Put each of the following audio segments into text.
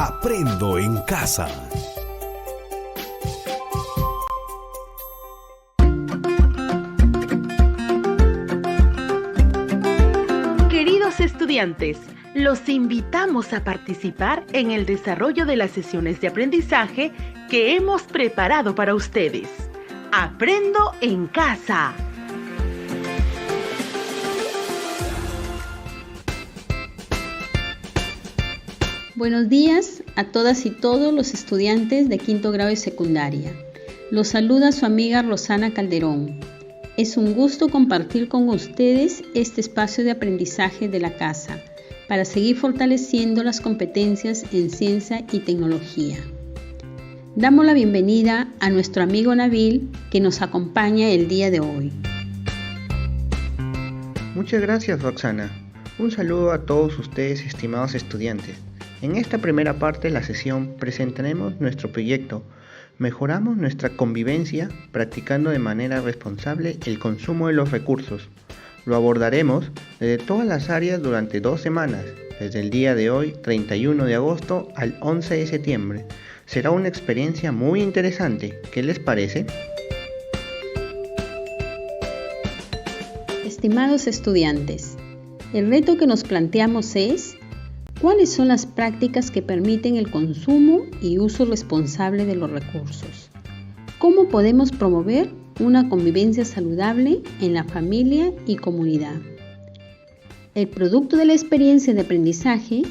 Aprendo en casa. Queridos estudiantes, los invitamos a participar en el desarrollo de las sesiones de aprendizaje que hemos preparado para ustedes. Aprendo en casa. Buenos días a todas y todos los estudiantes de quinto grado de secundaria. Los saluda su amiga Rosana Calderón. Es un gusto compartir con ustedes este espacio de aprendizaje de la casa para seguir fortaleciendo las competencias en ciencia y tecnología. Damos la bienvenida a nuestro amigo Nabil, que nos acompaña el día de hoy. Muchas gracias, Roxana. Un saludo a todos ustedes, estimados estudiantes. En esta primera parte de la sesión presentaremos nuestro proyecto. Mejoramos nuestra convivencia practicando de manera responsable el consumo de los recursos. Lo abordaremos desde todas las áreas durante 2 semanas, desde el día de hoy, 31 de agosto, al 11 de septiembre. Será una experiencia muy interesante. ¿Qué les parece? Estimados estudiantes, el reto que nos planteamos es: ¿cuáles son las prácticas que permiten el consumo y uso responsable de los recursos? ¿Cómo podemos promover una convivencia saludable en la familia y comunidad? El producto de la experiencia de aprendizaje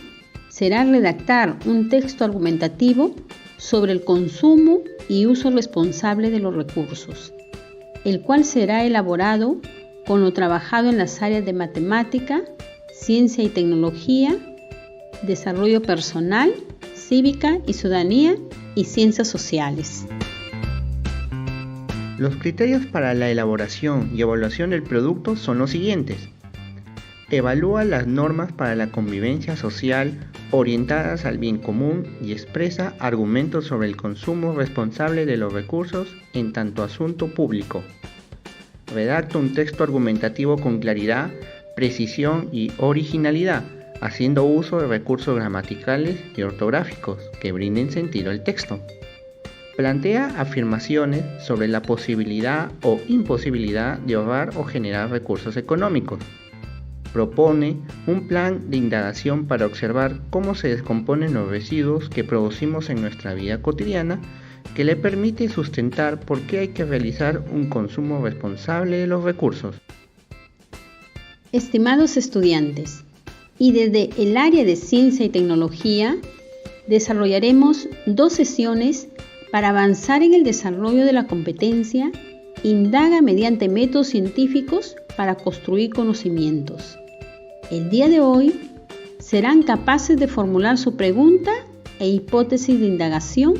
será redactar un texto argumentativo sobre el consumo y uso responsable de los recursos, el cual será elaborado con lo trabajado en las áreas de matemática, ciencia y tecnología, desarrollo personal, cívica y ciudadanía y ciencias sociales. Los criterios para la elaboración y evaluación del producto son los siguientes. Evalúa las normas para la convivencia social orientadas al bien común y expresa argumentos sobre el consumo responsable de los recursos en tanto asunto público. Redacta un texto argumentativo con claridad, precisión y originalidad, haciendo uso de recursos gramaticales y ortográficos que brinden sentido al texto. Plantea afirmaciones sobre la posibilidad o imposibilidad de ahorrar o generar recursos económicos. Propone un plan de indagación para observar cómo se descomponen los residuos que producimos en nuestra vida cotidiana, que le permite sustentar por qué hay que realizar un consumo responsable de los recursos. Estimados estudiantes, y desde el área de ciencia y tecnología desarrollaremos 2 sesiones para avanzar en el desarrollo de la competencia. Indaga mediante métodos científicos para construir conocimientos. El día de hoy serán capaces de formular su pregunta e hipótesis de indagación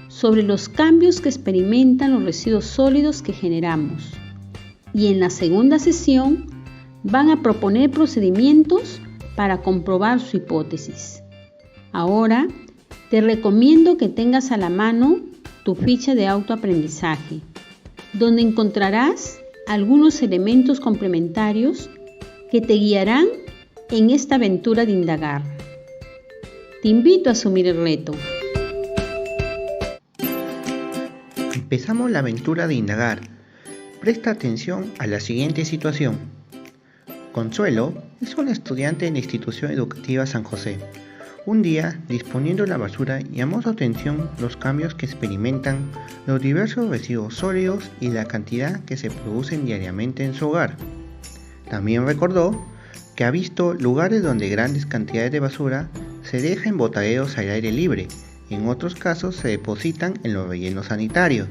sobre los cambios que experimentan los residuos sólidos que generamos. Y en la segunda sesión van a proponer procedimientos para comprobar su hipótesis. Ahora te recomiendo que tengas a la mano tu ficha de autoaprendizaje, donde encontrarás algunos elementos complementarios que te guiarán en esta aventura de indagar. Te invito a asumir el reto. Empezamos la aventura de indagar. Presta atención a la siguiente situación. Consuelo es una estudiante en la institución educativa San José. Un día, disponiendo la basura, llamó su atención los cambios que experimentan los diversos residuos sólidos y la cantidad que se producen diariamente en su hogar. También recordó que ha visto lugares donde grandes cantidades de basura se dejan en botaderos al aire libre, y en otros casos se depositan en los rellenos sanitarios.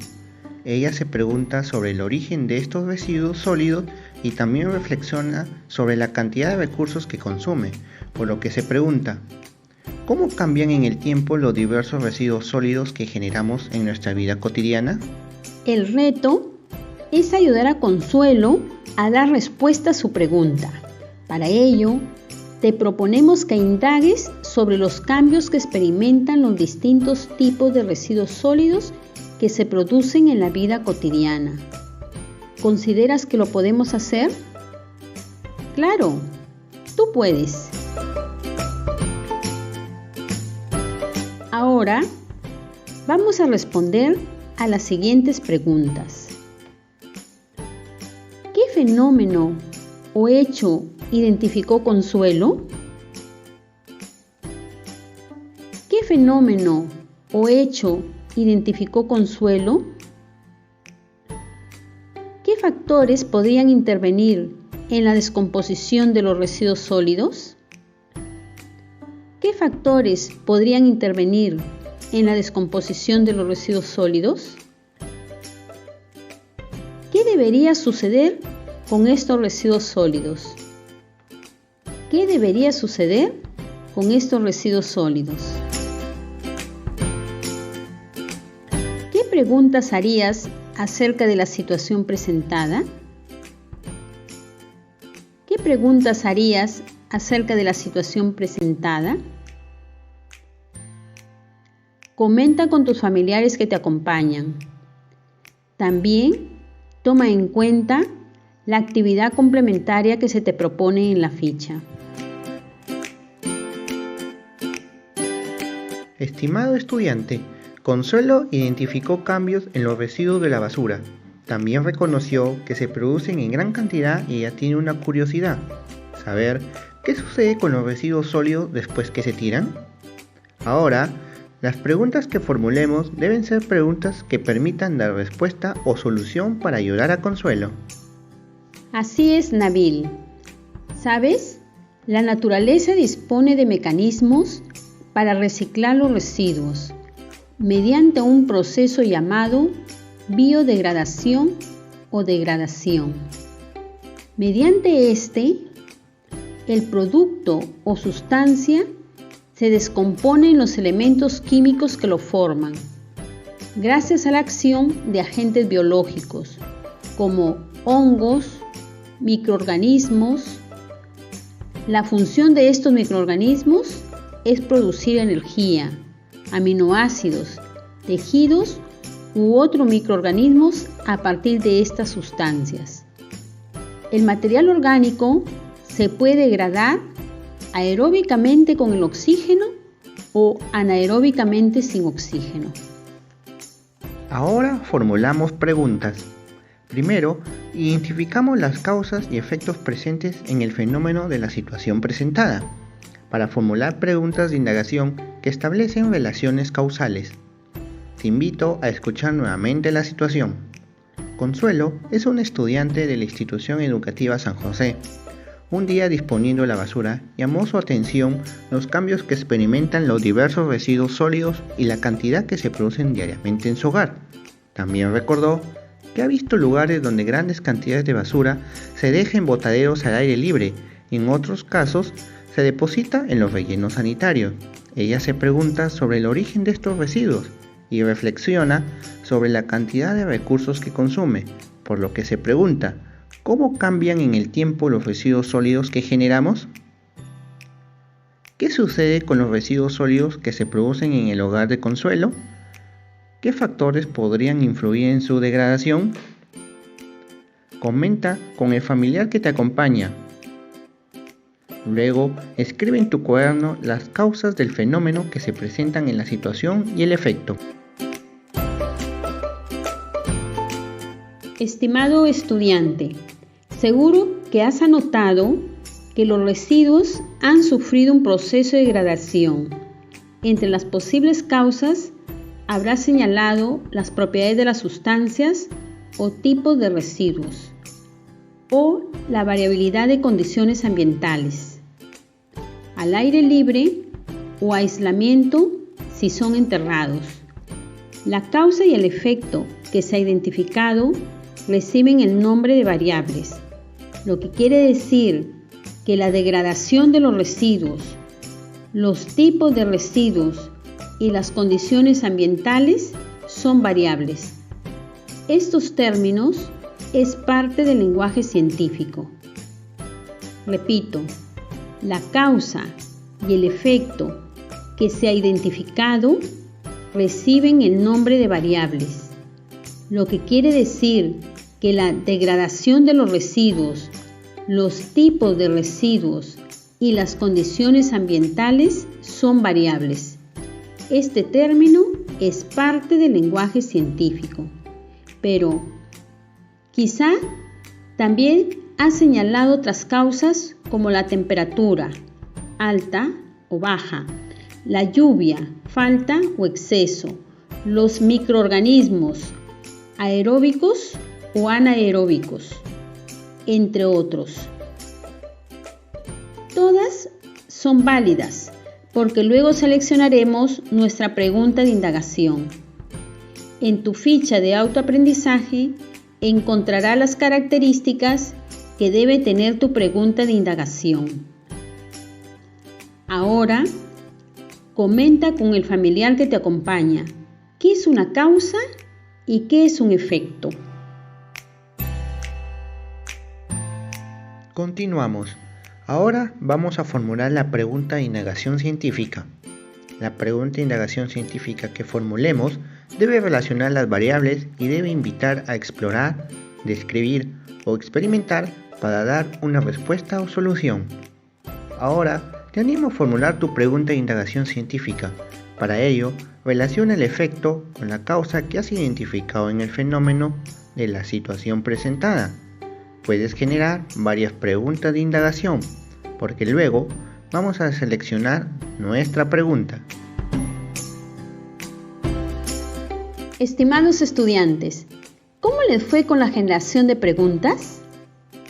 Ella se pregunta sobre el origen de estos residuos sólidos y también reflexiona sobre la cantidad de recursos que consume, por lo que se pregunta: ¿cómo cambian en el tiempo los diversos residuos sólidos que generamos en nuestra vida cotidiana? El reto es ayudar a Consuelo a dar respuesta a su pregunta. Para ello, te proponemos que indagues sobre los cambios que experimentan los distintos tipos de residuos sólidos que se producen en la vida cotidiana. ¿Consideras que lo podemos hacer? Claro, tú puedes. Ahora vamos a responder a las siguientes preguntas. ¿Qué fenómeno o hecho identificó Consuelo? ¿Qué fenómeno o hecho identificó Consuelo? ¿Qué factores podrían intervenir en la descomposición de los residuos sólidos? ¿Qué factores podrían intervenir en la descomposición de los residuos sólidos? ¿Qué debería suceder con estos residuos sólidos? ¿Qué debería suceder con estos residuos sólidos? ¿Qué preguntas harías acerca de la situación presentada? ¿Qué preguntas harías acerca de la situación presentada? Comenta con tus familiares que te acompañan. También toma en cuenta la actividad complementaria que se te propone en la ficha. Estimado estudiante, Consuelo identificó cambios en los residuos de la basura. También reconoció que se producen en gran cantidad y ella tiene una curiosidad: saber qué sucede con los residuos sólidos después que se tiran. Ahora, las preguntas que formulemos deben ser preguntas que permitan dar respuesta o solución para ayudar a Consuelo. Así es, Nabil. ¿Sabes? La naturaleza dispone de mecanismos para reciclar los residuos mediante un proceso llamado biodegradación o degradación. Mediante el producto o sustancia se descompone en los elementos químicos que lo forman, gracias a la acción de agentes biológicos como hongos, microorganismos. La función de estos microorganismos es producir energía, aminoácidos, tejidos u otros microorganismos a partir de estas sustancias. El material orgánico se puede degradar aeróbicamente con el oxígeno o anaeróbicamente sin oxígeno. Ahora formulamos preguntas. Primero, identificamos las causas y efectos presentes en el fenómeno de la situación presentada, para formular preguntas de indagación que establecen relaciones causales. Te invito a escuchar nuevamente la situación. Consuelo es una estudiante de la institución educativa San José. Un día, disponiendo la basura, llamó su atención los cambios que experimentan los diversos residuos sólidos y la cantidad que se producen diariamente en su hogar. También recordó que ha visto lugares donde grandes cantidades de basura se dejan en botaderos al aire libre y en otros casos se deposita en los rellenos sanitarios. Ella se pregunta sobre el origen de estos residuos y reflexiona sobre la cantidad de recursos que consume, por lo que se pregunta: ¿cómo cambian en el tiempo los residuos sólidos que generamos? ¿Qué sucede con los residuos sólidos que se producen en el hogar de Consuelo? ¿Qué factores podrían influir en su degradación? Comenta con el familiar que te acompaña. Luego, escribe en tu cuaderno las causas del fenómeno que se presentan en la situación y el efecto. Estimado estudiante, seguro que has anotado que los residuos han sufrido un proceso de degradación. Entre las posibles causas, habrás señalado las propiedades de las sustancias o tipos de residuos, o la variabilidad de condiciones ambientales, al aire libre o aislamiento si son enterrados. La causa y el efecto que se ha identificado reciben el nombre de variables, lo que quiere decir que la degradación de los residuos, los tipos de residuos y las condiciones ambientales son variables. Estos términos es parte del lenguaje científico. Repito, la causa y el efecto que se ha identificado reciben el nombre de variables, lo que quiere decir que la degradación de los residuos, los tipos de residuos y las condiciones ambientales son variables. Este término es parte del lenguaje científico, pero quizá también ha señalado otras causas como la temperatura, alta o baja, la lluvia, falta o exceso, los microorganismos, aeróbicos o anaeróbicos, entre otros. Todas son válidas, porque luego seleccionaremos nuestra pregunta de indagación. En tu ficha de autoaprendizaje encontrarás las características que debe tener tu pregunta de indagación. Ahora, comenta con el familiar que te acompaña qué es una causa y qué es un efecto. Continuamos. Ahora vamos a formular la pregunta de indagación científica. La pregunta de indagación científica que formulemos debe relacionar las variables y debe invitar a explorar, describir o experimentar para dar una respuesta o solución. Ahora te animo a formular tu pregunta de indagación científica. Para ello, relaciona el efecto con la causa que has identificado en el fenómeno de la situación presentada. Puedes generar varias preguntas de indagación, porque luego vamos a seleccionar nuestra pregunta. Estimados estudiantes, ¿cómo les fue con la generación de preguntas?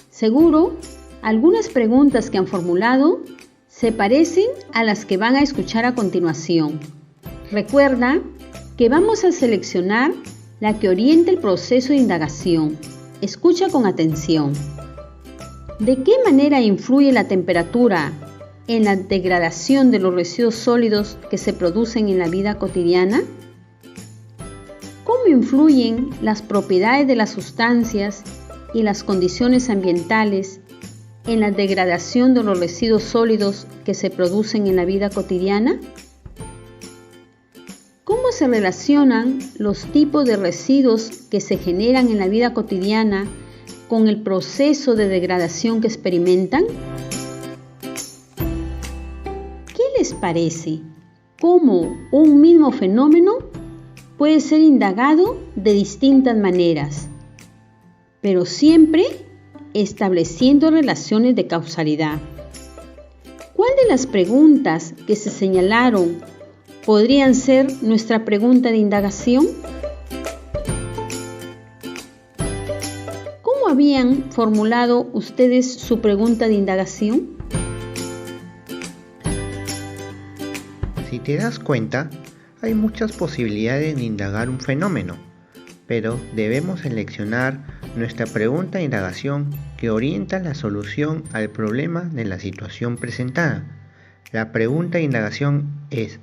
Seguro, algunas preguntas que han formulado se parecen a las que van a escuchar a continuación. Recuerda que vamos a seleccionar la que orienta el proceso de indagación. Escucha con atención. ¿De qué manera influye la temperatura en la degradación de los residuos sólidos que se producen en la vida cotidiana? ¿Cómo influyen las propiedades de las sustancias y las condiciones ambientales en la degradación de los residuos sólidos que se producen en la vida cotidiana? ¿Cómo se relacionan los tipos de residuos que se generan en la vida cotidiana con el proceso de degradación que experimentan? ¿Qué les parece? ¿Cómo un mismo fenómeno puede ser indagado de distintas maneras, pero siempre estableciendo relaciones de causalidad? ¿Cuál de las preguntas que se señalaron podrían ser nuestra pregunta de indagación? ¿Cómo habían formulado ustedes su pregunta de indagación? Si te das cuenta, hay muchas posibilidades de indagar un fenómeno, pero debemos seleccionar nuestra pregunta de indagación que orienta la solución al problema de la situación presentada. La pregunta de indagación es: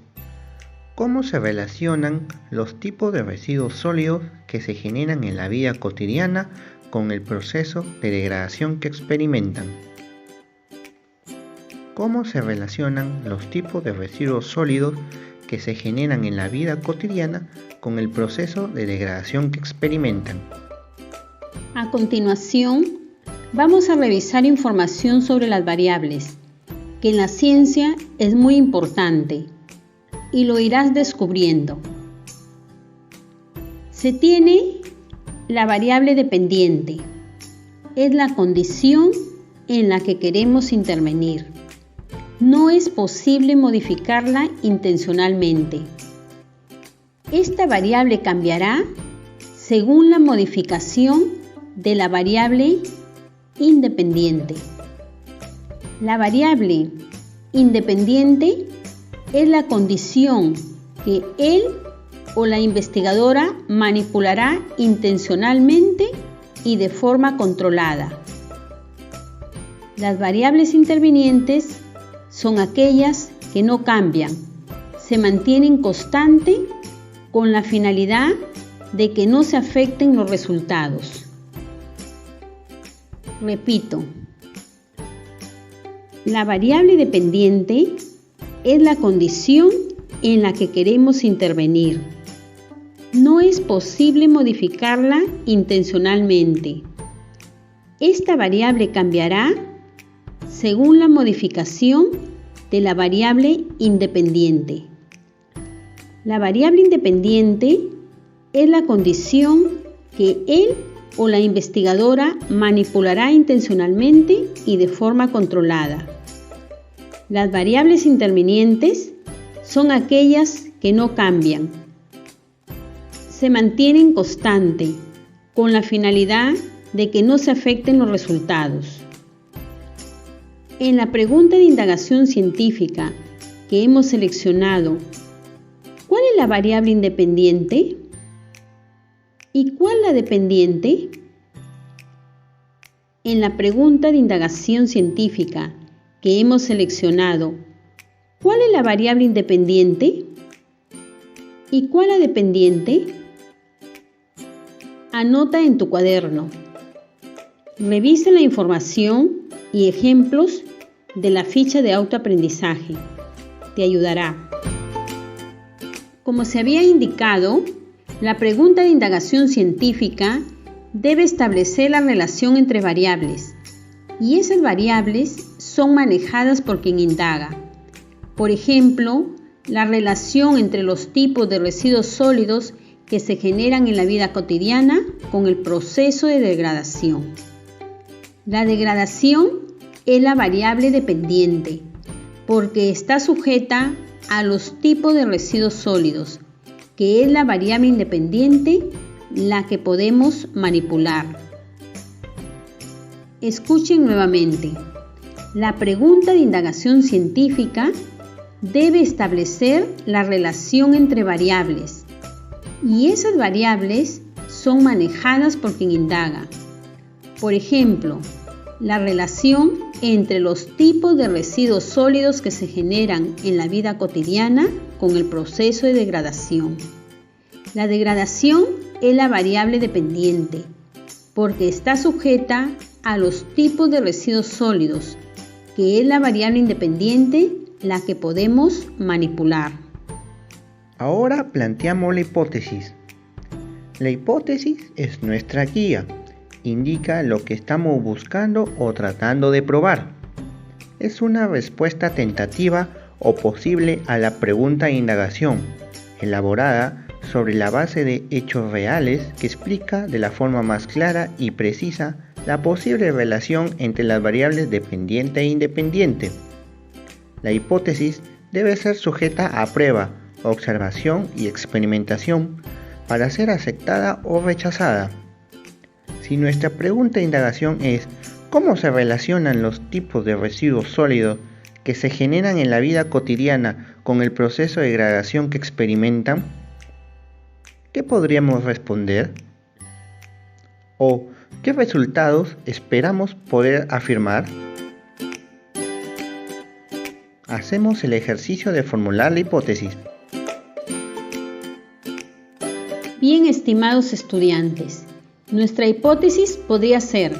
¿cómo se relacionan los tipos de residuos sólidos que se generan en la vida cotidiana con el proceso de degradación que experimentan? ¿Cómo se relacionan los tipos de residuos sólidos que se generan en la vida cotidiana con el proceso de degradación que experimentan? A continuación, vamos a revisar información sobre las variables, que en la ciencia es muy importante, y lo irás descubriendo. Se tiene la variable dependiente. Es la condición en la que queremos intervenir. No es posible modificarla intencionalmente. Esta variable cambiará según la modificación de la variable independiente. La variable independiente es la condición que él o la investigadora manipulará intencionalmente y de forma controlada. Las variables intervinientes son aquellas que no cambian, se mantienen constantes con la finalidad de que no se afecten los resultados. Repito, la variable dependiente es la condición en la que queremos intervenir. No es posible modificarla intencionalmente. Esta variable cambiará según la modificación de la variable independiente. La variable independiente es la condición que él o la investigadora manipulará intencionalmente y de forma controlada. Las variables intervinientes son aquellas que no cambian, se mantienen constante con la finalidad de que no se afecten los resultados. En la pregunta de indagación científica que hemos seleccionado, ¿cuál es la variable independiente? ¿Y cuál la dependiente? En la pregunta de indagación científica que hemos seleccionado, ¿cuál es la variable independiente? ¿Y cuál la dependiente? Anota en tu cuaderno. Revisa la información y ejemplos de la ficha de autoaprendizaje. Te ayudará. Como se había indicado, la pregunta de indagación científica debe establecer la relación entre variables, y esas variables son manejadas por quien indaga. Por ejemplo, la relación entre los tipos de residuos sólidos que se generan en la vida cotidiana con el proceso de degradación. La degradación es la variable dependiente, porque está sujeta a los tipos de residuos sólidos, que es la variable independiente, la que podemos manipular. Escuchen nuevamente. La pregunta de indagación científica debe establecer la relación entre variables, y esas variables son manejadas por quien indaga. Por ejemplo, la relación entre los tipos de residuos sólidos que se generan en la vida cotidiana con el proceso de degradación. La degradación es la variable dependiente, porque está sujeta a los tipos de residuos sólidos, que es la variable independiente, la que podemos manipular. Ahora planteamos la hipótesis. La hipótesis es nuestra guía. Indica lo que estamos buscando o tratando de probar. Es una respuesta tentativa o posible a la pregunta de indagación, elaborada sobre la base de hechos reales que explica de la forma más clara y precisa la posible relación entre las variables dependiente e independiente. La hipótesis debe ser sujeta a prueba, observación y experimentación para ser aceptada o rechazada. Si nuestra pregunta de indagación es ¿cómo se relacionan los tipos de residuos sólidos que se generan en la vida cotidiana con el proceso de degradación que experimentan? ¿Qué podríamos responder? ¿O qué resultados esperamos poder afirmar? Hacemos el ejercicio de formular la hipótesis. Bien, estimados estudiantes, nuestra hipótesis podría ser: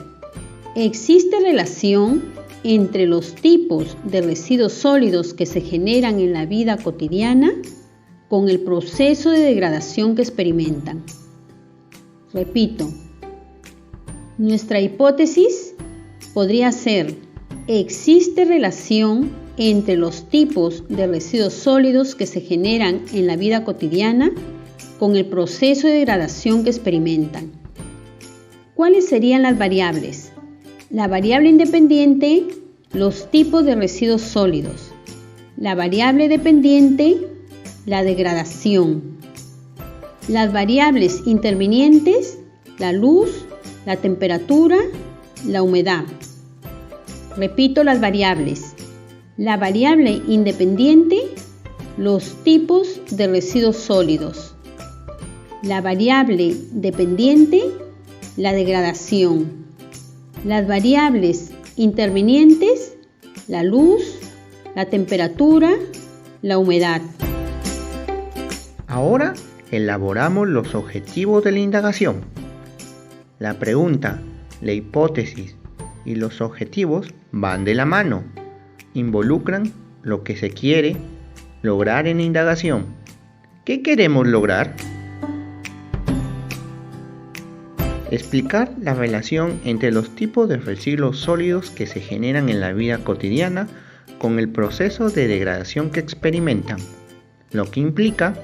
¿existe relación entre los tipos de residuos sólidos que se generan en la vida cotidiana con el proceso de degradación que experimentan? Repito, nuestra hipótesis podría ser: ¿existe relación entre los tipos de residuos sólidos que se generan en la vida cotidiana con el proceso de degradación que experimentan? ¿Cuáles serían las variables? La variable independiente, los tipos de residuos sólidos. La variable dependiente, la degradación. Las variables intervinientes, la luz, la temperatura, la humedad. Repito las variables. La variable independiente, los tipos de residuos sólidos. La variable dependiente, la degradación. Las variables intervinientes, la luz, la temperatura, la humedad. Ahora elaboramos los objetivos de la indagación. La pregunta, la hipótesis y los objetivos van de la mano. Involucran lo que se quiere lograr en la indagación. ¿Qué queremos lograr? Explicar la relación entre los tipos de residuos sólidos que se generan en la vida cotidiana con el proceso de degradación que experimentan, lo que implica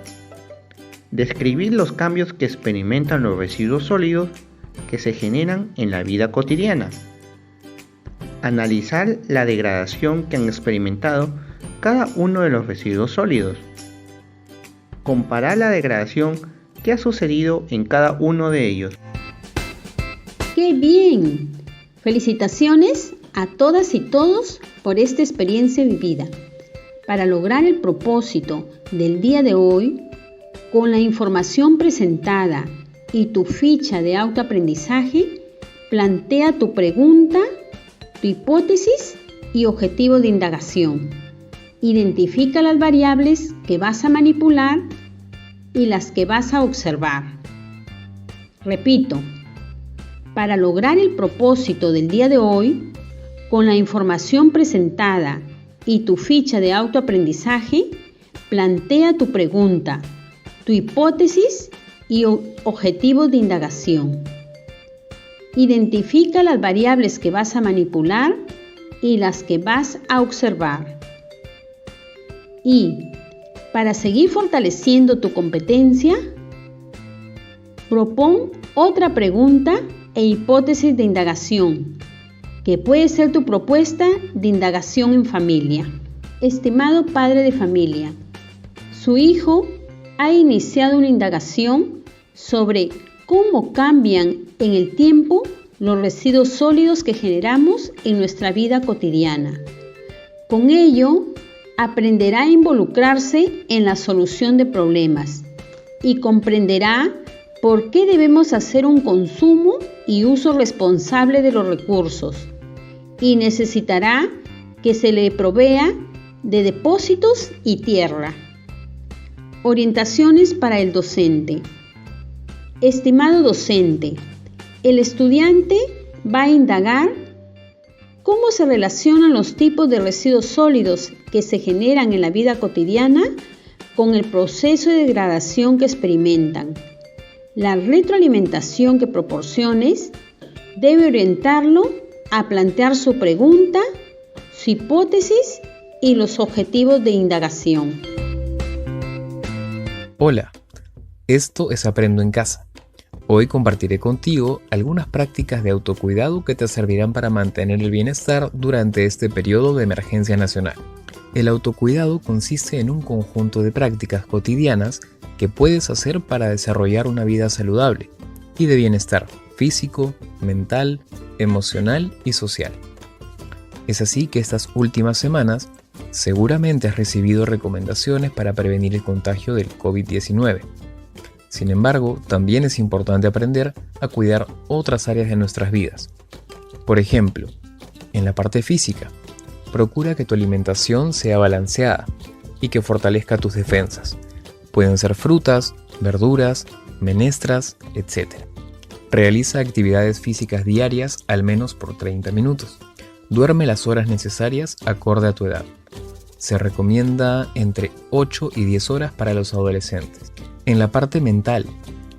Describir los cambios que experimentan los residuos sólidos que se generan en la vida cotidiana. Analizar la degradación que han experimentado cada uno de los residuos sólidos. Comparar la degradación que ha sucedido en cada uno de ellos. ¡Qué bien! Felicitaciones a todas y todos por esta experiencia vivida. Para lograr el propósito del día de hoy, con la información presentada y tu ficha de autoaprendizaje, plantea tu pregunta, tu hipótesis y objetivo de indagación. Identifica las variables que vas a manipular y las que vas a observar. Repito, para lograr el propósito del día de hoy, con la información presentada y tu ficha de autoaprendizaje, plantea tu pregunta, tu hipótesis y objetivos de indagación. Identifica las variables que vas a manipular y las que vas a observar. Y, para seguir fortaleciendo tu competencia, propón otra pregunta e hipótesis de indagación, que puede ser tu propuesta de indagación en familia. Estimado padre de familia, su hijo ha iniciado una indagación sobre cómo cambian en el tiempo los residuos sólidos que generamos en nuestra vida cotidiana. Con ello, aprenderá a involucrarse en la solución de problemas y comprenderá por qué debemos hacer un consumo y uso responsable de los recursos, y necesitará que se le provea de depósitos y tierra. Orientaciones para el docente. Estimado docente, el estudiante va a indagar cómo se relacionan los tipos de residuos sólidos que se generan en la vida cotidiana con el proceso de degradación que experimentan. La retroalimentación que proporciones debe orientarlo a plantear su pregunta, su hipótesis y los objetivos de indagación. Hola, esto es Aprendo en Casa. Hoy compartiré contigo algunas prácticas de autocuidado que te servirán para mantener el bienestar durante este periodo de emergencia nacional. El autocuidado consiste en un conjunto de prácticas cotidianas que puedes hacer para desarrollar una vida saludable y de bienestar físico, mental, emocional y social. Es así que estas últimas semanas seguramente has recibido recomendaciones para prevenir el contagio del COVID-19. Sin embargo, también es importante aprender a cuidar otras áreas de nuestras vidas. Por ejemplo, en la parte física, procura que tu alimentación sea balanceada y que fortalezca tus defensas. Pueden ser frutas, verduras, menestras, etc. Realiza actividades físicas diarias al menos por 30 minutos. Duerme las horas necesarias acorde a tu edad. Se recomienda entre 8 y 10 horas para los adolescentes. En la parte mental,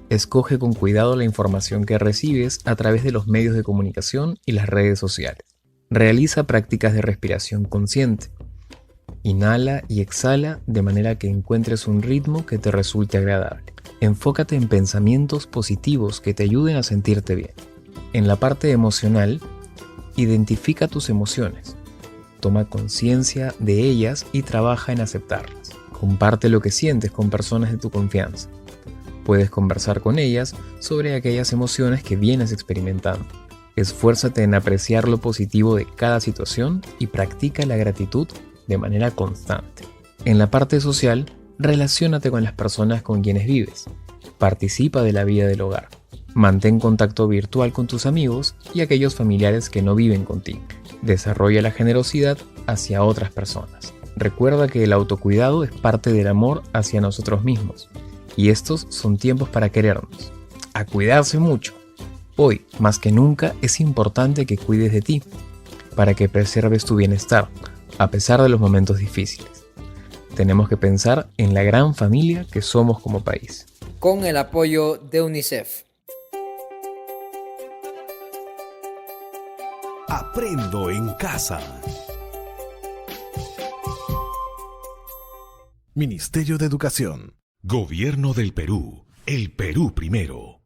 escoge con cuidado la información que recibes a través de los medios de comunicación y las redes sociales. Realiza prácticas de respiración consciente. Inhala y exhala de manera que encuentres un ritmo que te resulte agradable. Enfócate en pensamientos positivos que te ayuden a sentirte bien. En la parte emocional, identifica tus emociones. Toma conciencia de ellas y trabaja en aceptarlas. Comparte lo que sientes con personas de tu confianza. Puedes conversar con ellas sobre aquellas emociones que vienes experimentando. Esfuérzate en apreciar lo positivo de cada situación y practica la gratitud de manera constante. En la parte social, relaciónate con las personas con quienes vives. Participa de la vida del hogar. Mantén contacto virtual con tus amigos y aquellos familiares que no viven contigo. Desarrolla la generosidad hacia otras personas. Recuerda que el autocuidado es parte del amor hacia nosotros mismos, y estos son tiempos para querernos. A cuidarse mucho. Hoy, más que nunca, es importante que cuides de ti, para que preserves tu bienestar, a pesar de los momentos difíciles. Tenemos que pensar en la gran familia que somos como país. Con el apoyo de UNICEF. Aprendo en Casa. Ministerio de Educación. Gobierno del Perú. El Perú primero.